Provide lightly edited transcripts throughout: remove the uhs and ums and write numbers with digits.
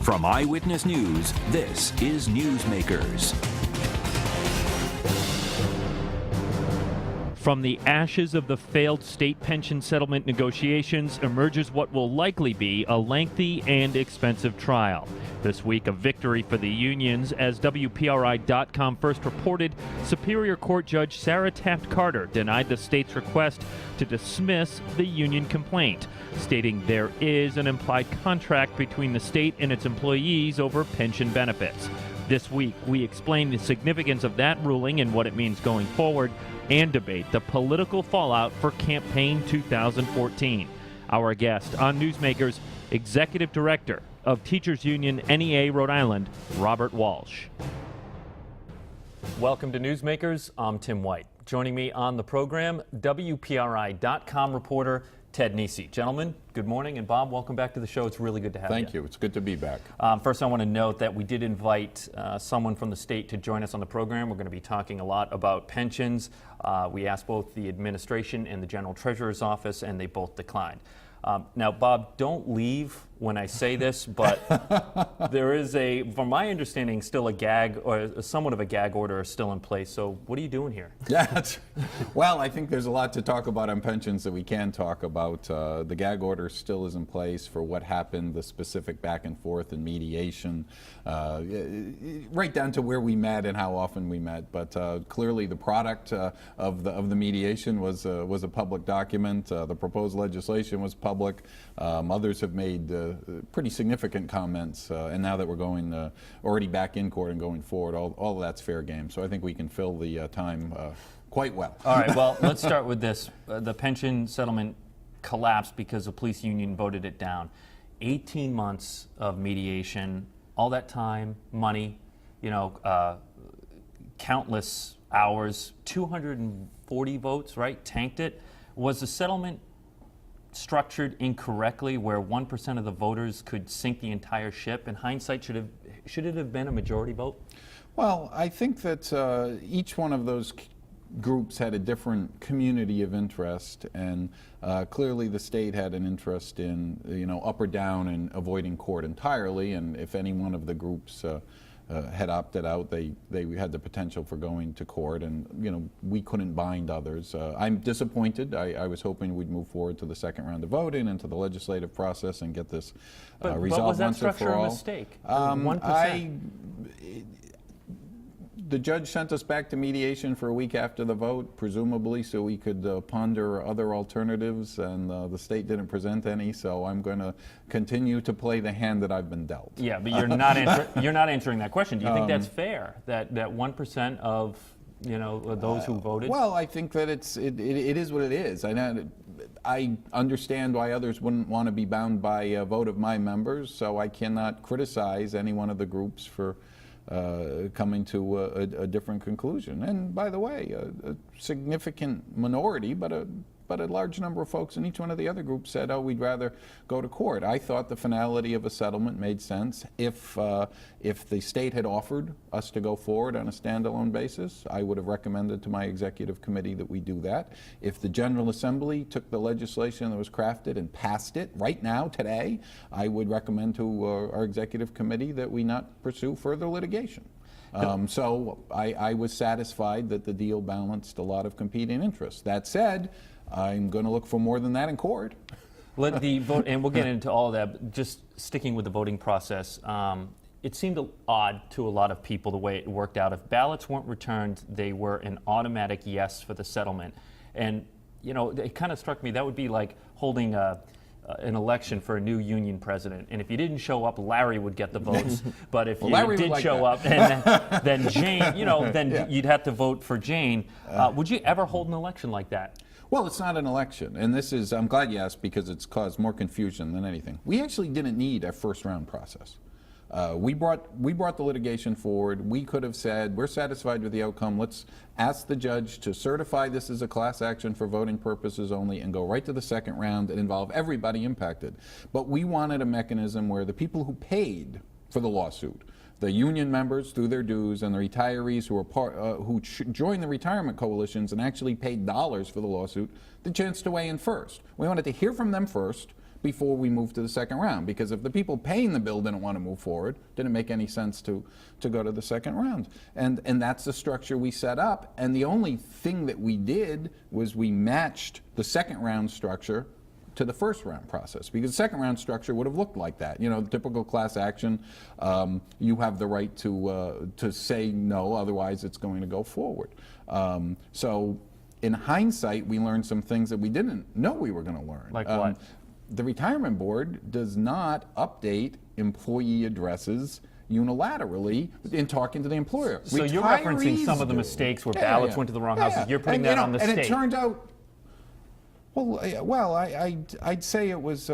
From Eyewitness News, this is Newsmakers. From the ashes of the failed state pension settlement negotiations emerges what will likely be a lengthy and expensive trial. This week, a victory for the unions. As WPRI.com first reported, Superior Court Judge Sarah Taft Carter denied the state's request to dismiss the union complaint, stating there is an implied contract between the state and its employees over pension benefits. This week, we explain the significance of that ruling and what it means going forward, and debate the political fallout for campaign 2014. Our guest on Newsmakers, Executive Director of Teachers Union NEA Rhode Island, Robert Walsh. Welcome to Newsmakers. I'm Tim White. Joining me on the program, WPRI.com reporter Ted Nesi. Gentlemen, good morning, and Bob, welcome back to the show. It's really good to have you. Thank you. It's good to be back. First, I want to note that we did invite someone from the state to join us on the program. We're going to be talking a lot about pensions. We asked both the administration and the General Treasurer's office, and they both declined. Now, Bob, don't leave when I say this, but there is from my understanding, still a gag or somewhat of a gag order still in place. So what are you doing here? Yeah, well, I think there's a lot to talk about on pensions that we can talk about. The gag order still is in place for what happened, the specific back and forth and mediation, right down to where we met and how often we met. But clearly the product of the mediation was a public document. The proposed legislation was public. Others have made pretty significant comments, and now that we're going already back in court and going forward, all of that's fair game. So I think we can fill the time quite well. All right, well, let's start with this. The pension settlement collapsed because the police union voted it down. 18 months of mediation, all that time, money, countless hours, 240 votes, right? Tanked it. Was the settlement structured incorrectly, where 1% of the voters could sink the entire ship? In hindsight, should it have been a majority vote? Well, I think that each one of those groups had a different community of interest, and clearly the state had an interest in, up or down and avoiding court entirely. And if any one of the groups had opted out, they had the potential for going to court, and we couldn't bind others. I'm disappointed. I was hoping we'd move forward to the second round of voting and to the legislative process and get this resolved once and for all. But was that structure a mistake? 1%? The judge sent us back to mediation for a week after the vote, presumably so we could ponder other alternatives, and the state didn't present any, so I'm going to continue to play the hand that I've been dealt. Yeah, but you're not answering that question. Do you think that's fair, that 1% of those who voted? Well, I think that it is what it is. I understand why others wouldn't want to be bound by a vote of my members, so I cannot criticize any one of the groups for coming to a different conclusion. And by the way, a significant minority, but a large number of folks in each one of the other groups said, oh, we'd rather go to court. I thought the finality of a settlement made sense. If the state had offered us to go forward on a standalone basis, I would have recommended to my executive committee that we do that. If the General Assembly took the legislation that was crafted and passed it right now, today, I would recommend to our executive committee that we not pursue further litigation. So I was satisfied that the deal balanced a lot of competing interests. That said, I'm going to look for more than that in court. Let the vote, and we'll get into all of that, but just sticking with the voting process, it seemed odd to a lot of people the way it worked out. If ballots weren't returned, they were an automatic yes for the settlement. And, it kind of struck me that would be like holding an election for a new union president, and if you didn't show up, Larry would get the votes. But if you did show up, and then Jane, you'd have to vote for Jane. Would you ever hold an election like that? Well, it's not an election, and I'm glad you asked, because it's caused more confusion than anything. We actually didn't need a first round process. We brought the litigation forward. We could have said, we're satisfied with the outcome. Let's ask the judge to certify this as a class action for voting purposes only and go right to the second round and involve everybody impacted. But we wanted a mechanism where the people who paid for the lawsuit, the union members through their dues, and the retirees who joined the retirement coalitions and actually paid dollars for the lawsuit, the chance to weigh in first. We wanted to hear from them first, before we moved to the second round, because if the people paying the bill didn't want to move forward, didn't make any sense to go to the second round. And that's the structure we set up, and the only thing that we did was we matched the second round structure to the first round process, because the second round structure would have looked like that. You know, the typical class action, you have the right to say no, otherwise it's going to go forward. So in hindsight, we learned some things that we didn't know we were going to learn. Like what? The retirement board does not update employee addresses unilaterally in talking to the employer. So you're referencing some of the mistakes where ballots went to the wrong houses. You're putting that on the state. And it turned out, I'd say it was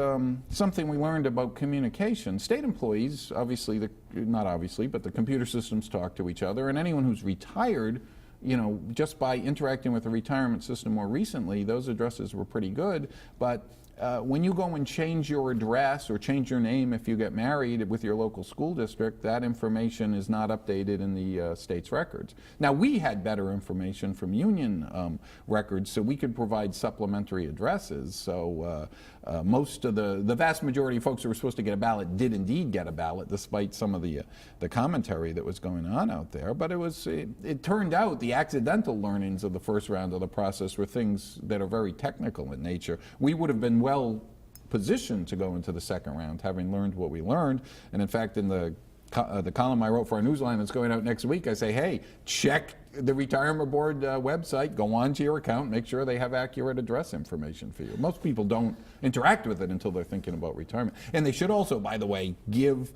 something we learned about communication. State employees, obviously, not obviously, but the computer systems talk to each other, and anyone who's retired, you know, just by interacting with the retirement system more recently, those addresses were pretty good. But when you go and change your address or change your name if you get married with your local school district, that information is not updated in the state's records. Now, we had better information from union records, so we could provide supplementary addresses. So most of the vast majority of folks who were supposed to get a ballot did indeed get a ballot, despite some of the commentary that was going on out there. But it turned out the accidental learnings of the first round of the process were things that are very technical in nature. We would have been well positioned to go into the second round, having learned what we learned. And in fact, in the column I wrote for our newsline that's going out next week, I say, hey, check the retirement board website, go on to your account, make sure they have accurate address information for you. Most people don't interact with it until they're thinking about retirement. And they should also, by the way, give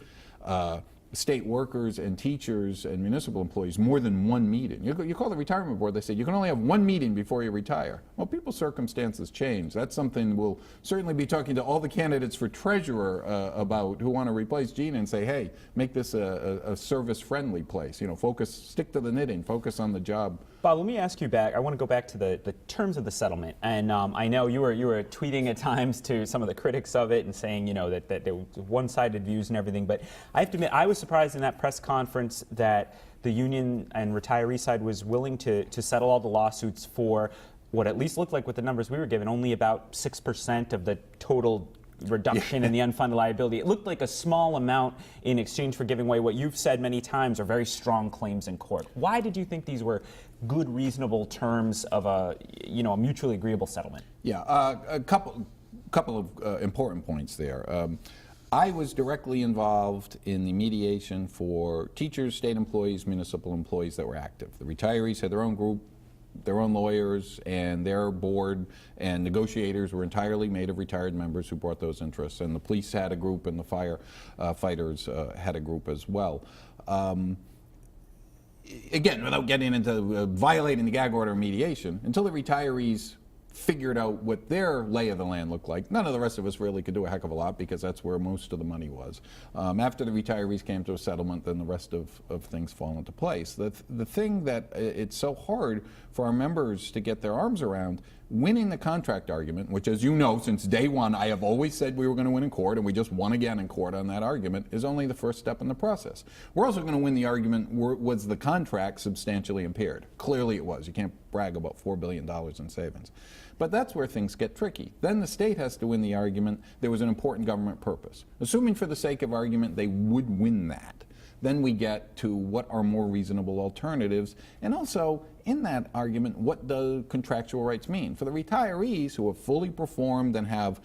state workers and teachers and municipal employees more than one meeting. You call the retirement board, they say you can only have one meeting before you retire. Well, people's circumstances change. That's something we'll certainly be talking to all the candidates for treasurer about who want to replace Gina and say, hey, make this a service-friendly place. You know, stick to the knitting, focus on the job. Bob, let me ask you back. I want to go back to the terms of the settlement. And I know you were tweeting at times to some of the critics of it and saying, you know, that there were one-sided views and everything. But I have to admit, I was surprised in that press conference that the union and retiree side was willing to settle all the lawsuits for what at least looked like, with the numbers we were given, only about 6% of the total reduction in the unfunded liability. It looked like a small amount in exchange for giving away what you've said many times are very strong claims in court. Why did you think these were good, reasonable terms of a mutually agreeable settlement? Yeah, a couple of important points there. I was directly involved in the mediation for teachers, state employees, municipal employees that were active. The retirees had their own group, their own lawyers, and their board and negotiators were entirely made of retired members who brought those interests. And the police had a group, and the firefighters had a group as well. Again, without getting into violating the gag order of mediation, until the retirees figured out what their lay of the land looked like, none of the rest of us really could do a heck of a lot, because that's where most of the money was. After the retirees came to a settlement, then the rest of things fall into place. The thing that it's so hard for our members to get their arms around, winning the contract argument, which, as you know, since day one, I have always said we were going to win in court, and we just won again in court on that argument, is only the first step in the process. We're also going to win the argument, was the contract substantially impaired? Clearly it was. You can't brag about $4 billion in savings. But that's where things get tricky. Then the state has to win the argument there was an important government purpose. Assuming for the sake of argument they would win that, then we get to what are more reasonable alternatives, and also in that argument, what do contractual rights mean? For the retirees who have fully performed and have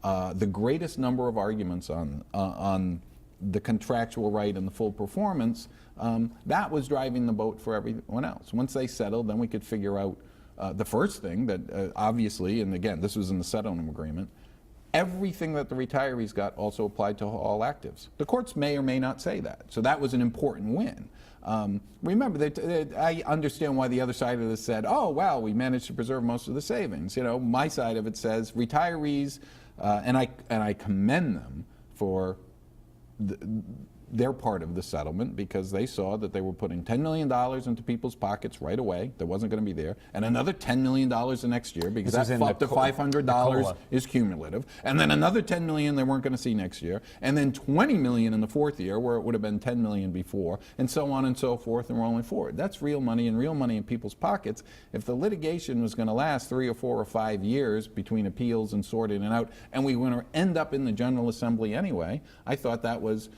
the greatest number of arguments on the contractual right and the full performance, that was driving the boat for everyone else. Once they settled, then we could figure out the first thing that obviously, and again, this was in the settlement agreement, everything that the retirees got also applied to all actives. The courts may or may not say that. So that was an important win. Remember, I understand why the other side of this said, oh, well, we managed to preserve most of the savings. You know, my side of it says retirees, and I commend them for their part of the settlement because they saw that they were putting $10 million into people's pockets right away that wasn't going to be there, and another $10 million the next year because that up to $500 is cumulative, and then another $10 million they weren't going to see next year, and then $20 million in the fourth year where it would have been $10 million before, and so on and so forth and rolling forward. That's real money, and real money in people's pockets. If the litigation was going to last 3 or 4 or 5 years between appeals and sorting it out, and we were going to end up in the General Assembly anyway, I thought that was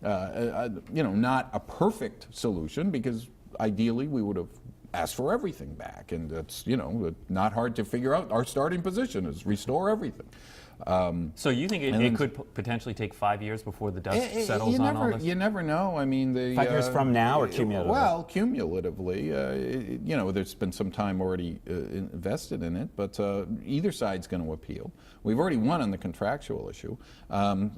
not a perfect solution, because ideally we would have asked for everything back, and that's not hard to figure out. Our starting position is restore everything. So you think it could potentially take 5 years before the dust settles on all this? You never know. I mean, 5 years from now, or cumulatively? Well, cumulatively, there's been some time already invested in it, but either side's going to appeal. We've already won on the contractual issue.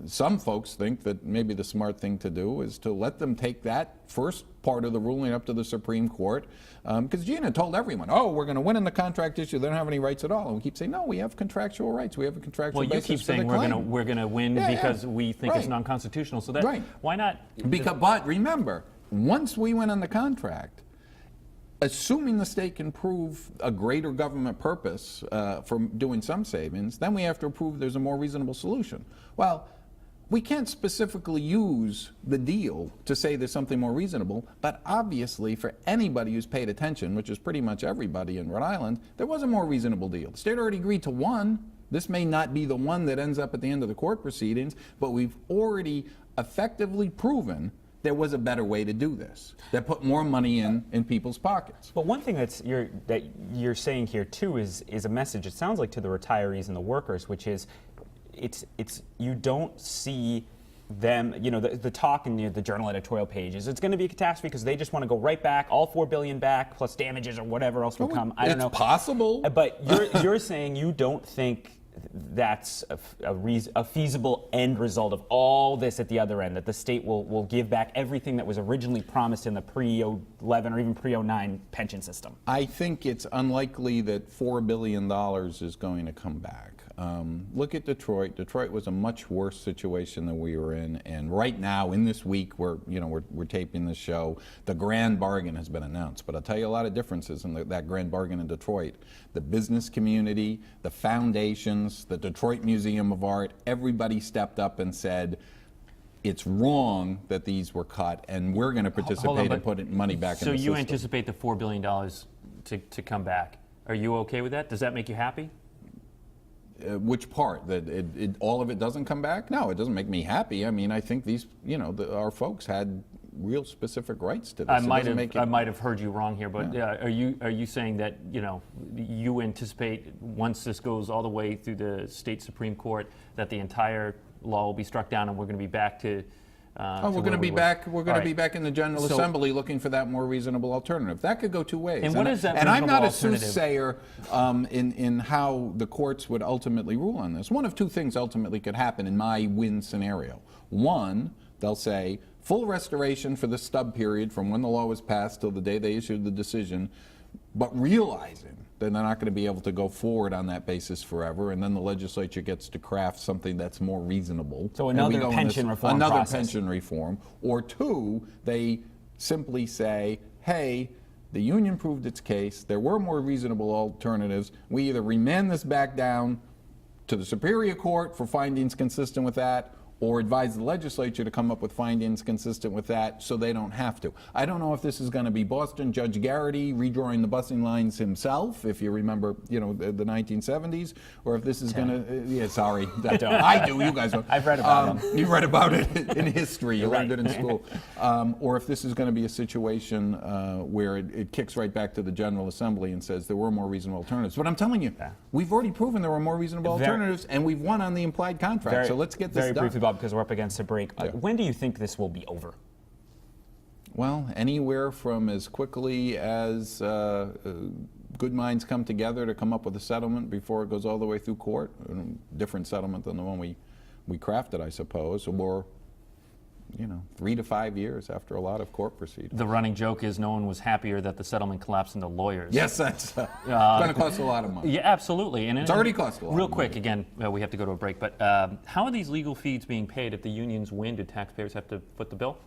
Some folks think that maybe the smart thing to do is to let them take that first part of the ruling up to the Supreme Court, because Gina told everyone, oh, we're going to win in the contract issue, they don't have any rights at all. And we keep saying, no, we have contractual rights. We have a contractual basis. Well, you keep saying we're going to win because we think it's non-constitutional. So that why not? But remember, once we win on the contract, assuming the state can prove a greater government purpose for doing some savings, then we have to prove there's a more reasonable solution. Well, we can't specifically use the deal to say there's something more reasonable, but obviously for anybody who's paid attention, which is pretty much everybody in Rhode Island, there was a more reasonable deal. The state already agreed to one. This may not be the one that ends up at the end of the court proceedings, but we've already effectively proven there was a better way to do this that put more money in people's pockets. But one thing that you're saying here too is a message, it sounds like, to the retirees and the workers, which is it's you don't see them, the talk in the Journal editorial pages, it's going to be a catastrophe because they just want to go right back, all $4 billion back, plus damages or whatever else will come. I don't know. It's possible. But you're saying you don't think that's a feasible end result of all this at the other end, that the state will give back everything that was originally promised in the pre-11 or even pre-09 pension system? I think it's unlikely that $4 billion is going to come back. Look at Detroit. Detroit was a much worse situation than we were in, and right now, in this week, we're taping this show. The grand bargain has been announced, but I'll tell you a lot of differences in that grand bargain in Detroit. The business community, the foundations, the Detroit Museum of Art, everybody stepped up and said, it's wrong that these were cut, and we're going to participate in putting money back in the system. So you anticipate the $4 billion to come back. Are you okay with that? Does that make you happy? Which part? That all of it doesn't come back? No, it doesn't make me happy. I mean, I think these, our folks had real specific rights to this. I might have heard you wrong here, but are you saying that you anticipate once this goes all the way through the state Supreme Court that the entire law will be struck down and we're going to be back to? We're going to be back. We're going to be back in the General Assembly looking for that more reasonable alternative. That could go two ways. And what is that? And I'm not a soothsayer in how the courts would ultimately rule on this. One of two things ultimately could happen in my win scenario. One, they'll say full restoration for the stub period from when the law was passed till the day they issued the decision, but realizing that they're not going to be able to go forward on that basis forever, and then the legislature gets to craft something that's more reasonable. So another pension reform process. Another pension reform. Or two, they simply say, hey, the union proved its case, there were more reasonable alternatives, we either remand this back down to the Superior Court for findings consistent with that, or advise the legislature to come up with findings consistent with that so they don't have to. I don't know if this is going to be Boston Judge Garrity redrawing the busing lines himself, if you remember, the 1970s, or if this is going to, sorry, I do, you guys don't. I've read about it. You read about it in history, you learned it in school. Or if this is going to be a situation where it kicks right back to the General Assembly and says there were more reasonable alternatives. But I'm telling you, we've already proven there were more reasonable alternatives, and we've won on the implied contract, so let's get this done. Because we're up against a break. When do you think this will be over? Well, anywhere from as quickly as good minds come together to come up with a settlement before it goes all the way through court, a different settlement than the one we crafted, I suppose, or 3 to 5 years after a lot of court proceedings. The running joke is no one was happier that the settlement collapsed into lawyers. Yes, that's going to cost a lot of money. Yeah, absolutely. And it's already cost a lot. Real quick, again, we have to go to a break, but how are these legal fees being paid if the unions win? Do taxpayers have to foot the bill?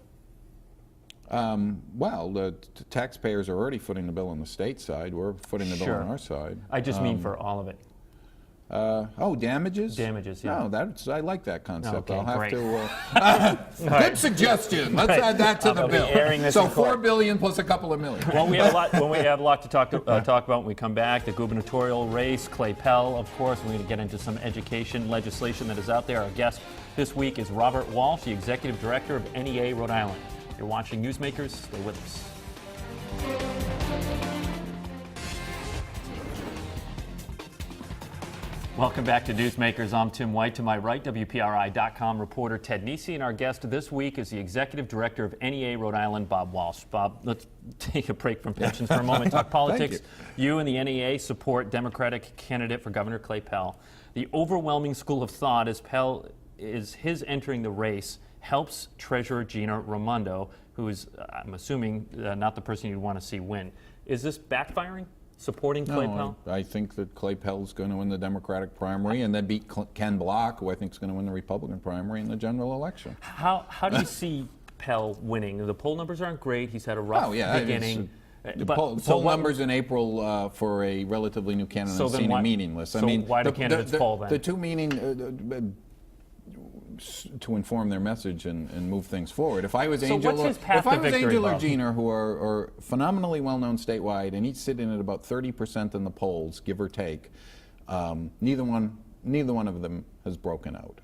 Well, the taxpayers are already footing the bill on the state side. We're footing the bill on our side. I just mean for all of it. Damages? Damages, yeah. No, I like that concept. Okay, I'll have great. to. Good suggestion. Let's add that to the bill. So $4 billion plus a couple of million. Well, we have a lot to talk about when we come back. The gubernatorial race, Clay Pell, of course. We're going to get into some education legislation that is out there. Our guest this week is Robert Walsh, the executive director of NEA Rhode Island. You're watching Newsmakers. Stay with us. Welcome back to Newsmakers. I'm Tim White. To my right, WPRI.com reporter Ted Nesi, and our guest this week is the executive director of NEA Rhode Island, Bob Walsh. Bob, let's take a break from pensions for a moment. Talk politics. You and the NEA support Democratic candidate for Governor Clay Pell. The overwhelming school of thought is his entering the race helps Treasurer Gina Raimondo, who is, I'm assuming, not the person you'd want to see win. Is this backfiring? Supporting Clay Pell? I think that Clay Pell is going to win the Democratic primary and then beat Ken Block, who I think is going to win the Republican primary in the general election. How do you see Pell winning? The poll numbers aren't great. He's had a rough beginning. The poll numbers in April for a relatively new candidate seem meaningless. So why do candidates fall then? The two meaning to inform their message and move things forward. If I was Angel or Gina, who are phenomenally well-known statewide, and each sitting at about 30% in the polls, give or take, neither one of them has broken out.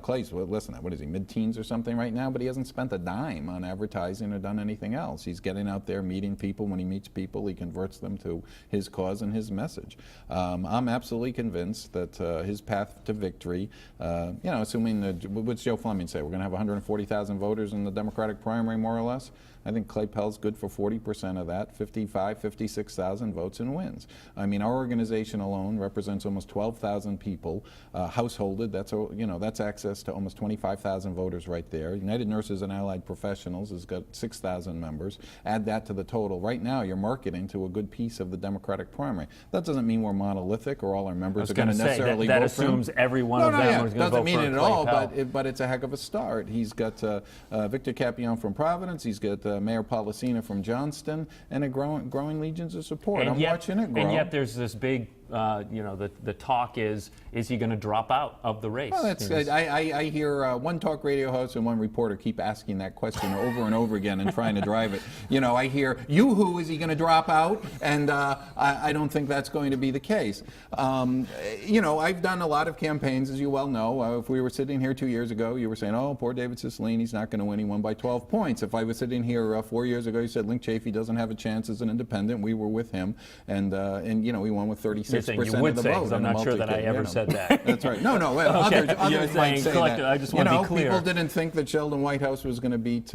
Clay's, listen, what is he, mid-teens or something right now? But he hasn't spent a dime on advertising or done anything else. He's getting out there, meeting people. When he meets people, he converts them to his cause and his message. I'm absolutely convinced that his path to victory, assuming what's Joe Fleming say? We're going to have 140,000 voters in the Democratic primary, more or less. I think Clay Pell's good for 40% of that, 56,000 votes and wins. I mean, our organization alone represents almost 12,000 people, householded. That's access to almost 25,000 voters right there. United Nurses and Allied Professionals has got 6,000 members. Add that to the total. Right now, you're marketing to a good piece of the Democratic primary. That doesn't mean we're monolithic or all our members are going to necessarily vote for him. That assumes every one of them is going to vote for Clay Pell. Doesn't mean it at all, but it's a heck of a start. He's got Victor Capion from Providence. He's got Mayor Policina from Johnston, and a growing legions of support. I'm watching it grow. And yet there's this big, the talk is he going to drop out of the race? Well, I hear one talk radio host and one reporter keep asking that question over and over again and trying to drive it. I hear, yoo-hoo, is he going to drop out? And I don't think that's going to be the case. I've done a lot of campaigns, as you well know. If we were sitting here 2 years ago, you were saying, oh, poor David Cicilline's not going to win. He won by 12 points. If I was sitting here 4 years ago, you said Link Chafee doesn't have a chance as an independent. We were with him, and we won with 36% of the vote. I'm not sure that I ever said that. That's right. No. Others might say that. I just want to be clear. People didn't think that Sheldon Whitehouse was going to beat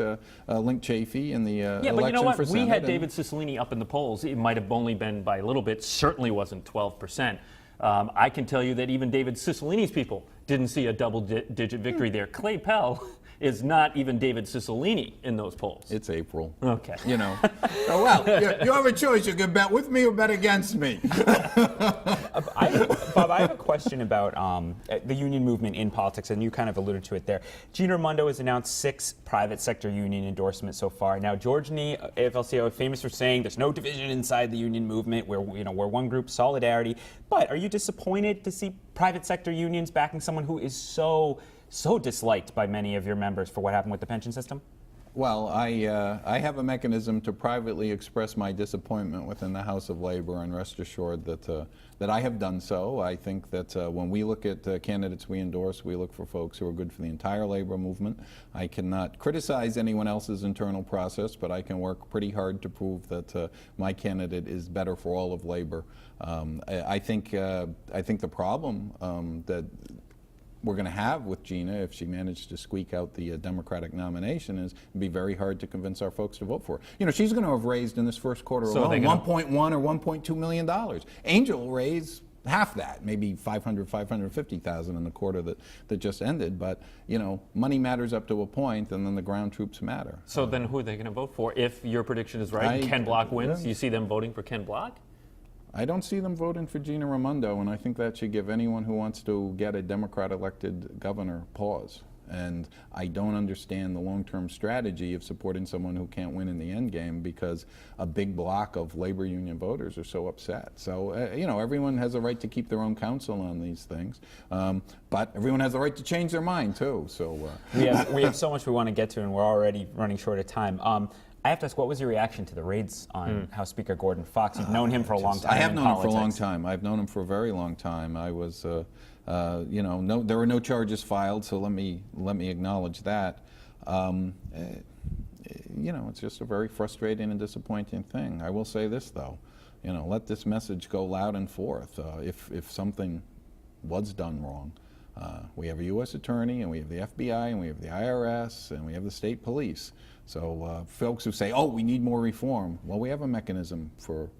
Link Chafee in the election for Senate. Yeah, but you know what? We had David Cicilline up in the polls. It might have only been by a little bit. Certainly wasn't 12%. I can tell you that even David Cicilline's people didn't see a double-digit victory there. Clay Pell is not even David Cicilline in those polls. It's April. Okay. Oh, well, you have a choice. You can bet with me or bet against me. Bob, I have a question about the union movement in politics, and you kind of alluded to it there. Gina Raimondo has announced 6 private sector union endorsements so far. Now, George Nee, AFL-CIO, are famous for saying there's no division inside the union movement. We're one group, solidarity. But are you disappointed to see private sector unions backing someone who is so disliked by many of your members for what happened with the pension system? Well, I have a mechanism to privately express my disappointment within the House of Labor, and rest assured that I have done so. I think that when we look at candidates we endorse, we look for folks who are good for the entire labor movement. I cannot criticize anyone else's internal process, but I can work pretty hard to prove that my candidate is better for all of labor. I think the problem that we're going to have with Gina, if she managed to squeak out the Democratic nomination, is it'd be very hard to convince our folks to vote for her. She's going to have raised in this first quarter alone $1.1 or $1.2 million. Angel will raise half that, maybe 500, 550,000 in the quarter that just ended. But money matters up to a point, and then the ground troops matter. So then, who are they going to vote for if your prediction is right? Ken Block wins. You see them voting for Ken Block? I don't see them voting for Gina Raimondo, and I think that should give anyone who wants to get a Democrat-elected governor pause. And I don't understand the long-term strategy of supporting someone who can't win in the end game because a big block of labor union voters are so upset. So, everyone has a right to keep their own counsel on these things, but everyone has the right to change their mind too. So we have so much we want to get to, and we're already running short of time. I have to ask, what was your reaction to the raids on House Speaker Gordon Fox? You've known him for a long time. I have known politics. him for a long time. I've known him for a very long time. I was. There were no charges filed, so let me acknowledge that. It's just a very frustrating and disappointing thing. I will say this though, let this message go loud and forth. If something was done wrong, we have a U.S. attorney, and we have the FBI, and we have the IRS, and we have the state police. So folks who say, "Oh, we need more reform," well, we have a mechanism for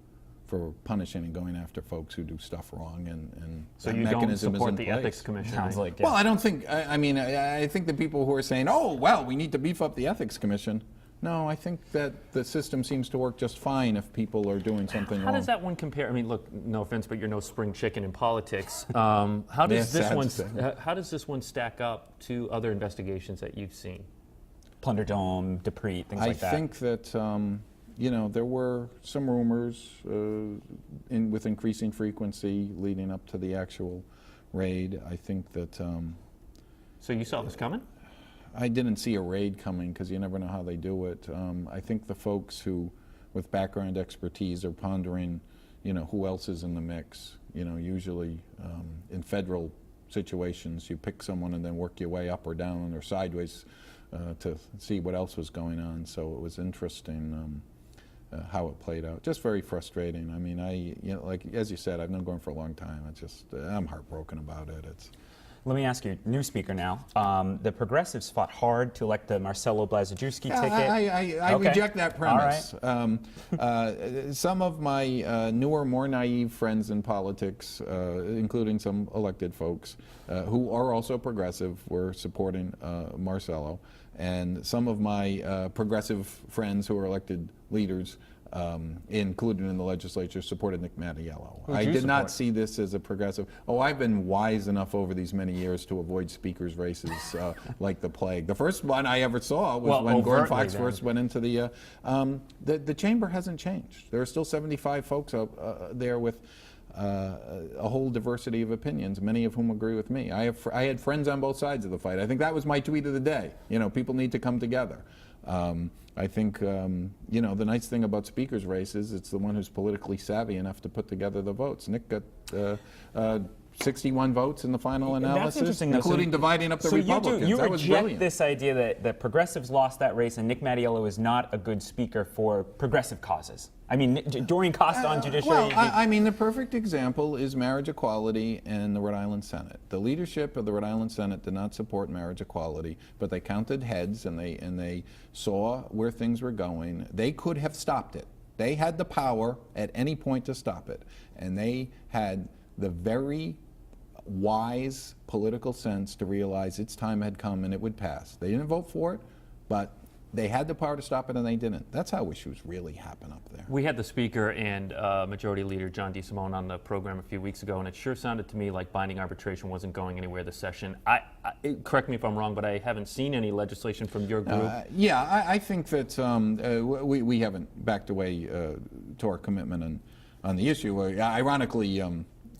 punishing and going after folks who do stuff wrong, and so that you mechanism don't support is in the place. ethics commission. Sounds like Well, I don't think. I think the people who are saying, "Oh, well, we need to beef up the ethics commission." No, I think that the system seems to work just fine if people are doing something wrong. How does that one compare? I mean, look, no offense, but you're no spring chicken in politics. How does this one stack up to other investigations that you've seen? Plunder Dome, Dupree, things like that. I think that there were some rumors with increasing frequency leading up to the actual raid. I think that. So you saw this coming? I didn't see a raid coming because you never know how they do it. I think the folks who, with background expertise, are pondering, who else is in the mix. Usually in federal situations, you pick someone and then work your way up or down or sideways to see what else was going on. So it was interesting how it played out. Just very frustrating. I mean, like as you said, I've known Gordon for a long time. I'm heartbroken about it. Let me ask you, new speaker now. The progressives fought hard to elect the Marcelo Blazejewski ticket. I Okay. reject that premise. All right. Some of my newer, more naive friends in politics, including some elected folks who are also progressive, were supporting Marcelo. And some of my progressive friends who are elected leaders, included in the legislature, supported Nick Mattiello. I did not see this as a progressive. I've been wise enough over these many years to avoid speakers' races like the plague. The first one I ever saw was when Gordon Fox first went into the chamber hasn't changed. There are still 75 folks up there with a whole diversity of opinions, many of whom agree with me. I had friends on both sides of the fight. I think that was my tweet of the day. People need to come together. I think, the nice thing about speakers' races, it's the one who's politically savvy enough to put together the votes. Nick got 61 votes in the final analysis, including dividing up the Republicans. You that was reject brilliant. this idea that progressives lost that race and Nick Mattiello is not a good speaker for progressive causes. I mean, Doreen Costa on judiciary. The perfect example is marriage equality in the Rhode Island Senate. The leadership of the Rhode Island Senate did not support marriage equality, but they counted heads and they saw where things were going. They could have stopped it. They had the power at any point to stop it, and they had the very wise political sense to realize its time had come and it would pass. They didn't vote for it, but they had the power to stop it and they didn't. That's how issues really happen up there. We had the Speaker and Majority Leader John DeSimone on the program a few weeks ago, and it sure sounded to me like binding arbitration wasn't going anywhere this session. Correct me if I'm wrong, but I haven't seen any legislation from your group. I think that we haven't backed away to our commitment on the issue. Ironically,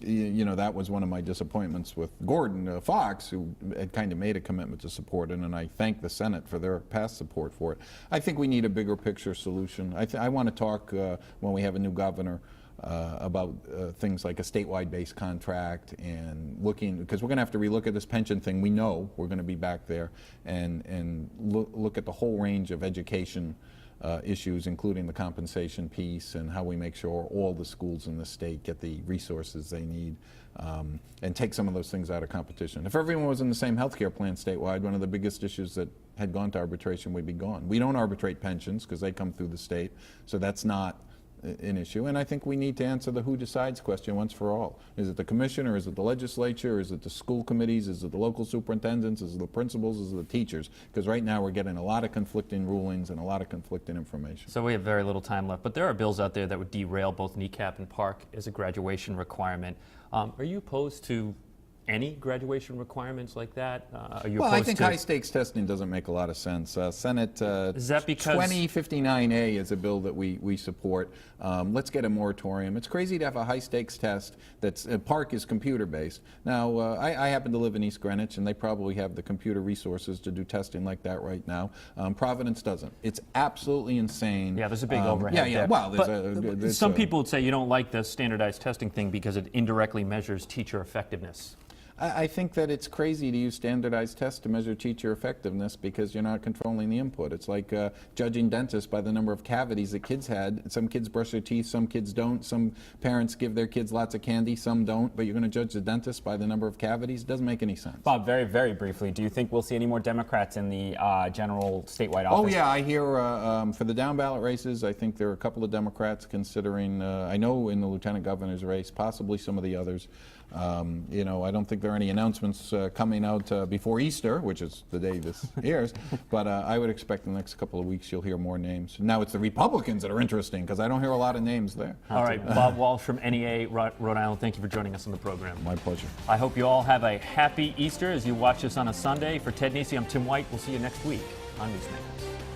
that was one of my disappointments with Gordon Fox, who had kind of made a commitment to support it, and I thank the Senate for their past support for it. I think we need a bigger picture solution. I want to talk when we have a new governor about things like a statewide based contract and looking, because we're going to have to relook at this pension thing. We know we're going to be back there and look at the whole range of education issues, including the compensation piece and how we make sure all the schools in the state get the resources they need, and take some of those things out of competition. If everyone was in the same health care plan statewide, one of the biggest issues that had gone to arbitration would be gone. We don't arbitrate pensions because they come through the state, so that's not an issue, and I think we need to answer the who decides question once for all. Is it the commissioner? Is it the legislature? Is it the school committees? Is it the local superintendents? Is it the principals? Is it the teachers? Because right now we're getting a lot of conflicting rulings and a lot of conflicting information. So we have very little time left, but there are bills out there that would derail both NECAP and PARC as a graduation requirement. Are you opposed to any graduation requirements like that? Are you Well, I opposed think to high-stakes testing doesn't make a lot of sense. Senate Is that because 2059A is a bill that we support. Let's get a moratorium. It's crazy to have a high-stakes test that's PARC is computer-based. Now, I happen to live in East Greenwich, and they probably have the computer resources to do testing like that right now. Providence doesn't. It's absolutely insane. Yeah, there's a big overhead Yeah. there. Well, But some people would say you don't like the standardized testing thing because it indirectly measures teacher effectiveness. I think that it's crazy to use standardized tests to measure teacher effectiveness because you're not controlling the input. It's like judging dentists by the number of cavities that kids had. Some kids brush their teeth, some kids don't. Some parents give their kids lots of candy, some don't. But you're going to judge the dentist by the number of cavities? It doesn't make any sense. Bob, very, very briefly, do you think we'll see any more Democrats in the general statewide office? Oh, yeah, I hear for the down ballot races, I think there are a couple of Democrats considering, I know in the lieutenant governor's race, possibly some of the others. You know, I don't think there are any announcements coming out before Easter, which is the day this airs, but I would expect in the next couple of weeks you'll hear more names. Now it's the Republicans that are interesting because I don't hear a lot of names there. All right, Bob Walsh from NEA Rhode Island, thank you for joining us on the program. My pleasure. I hope you all have a happy Easter as you watch this on a Sunday. For Ted Nesi, I'm Tim White. We'll see you next week on Newsmakers.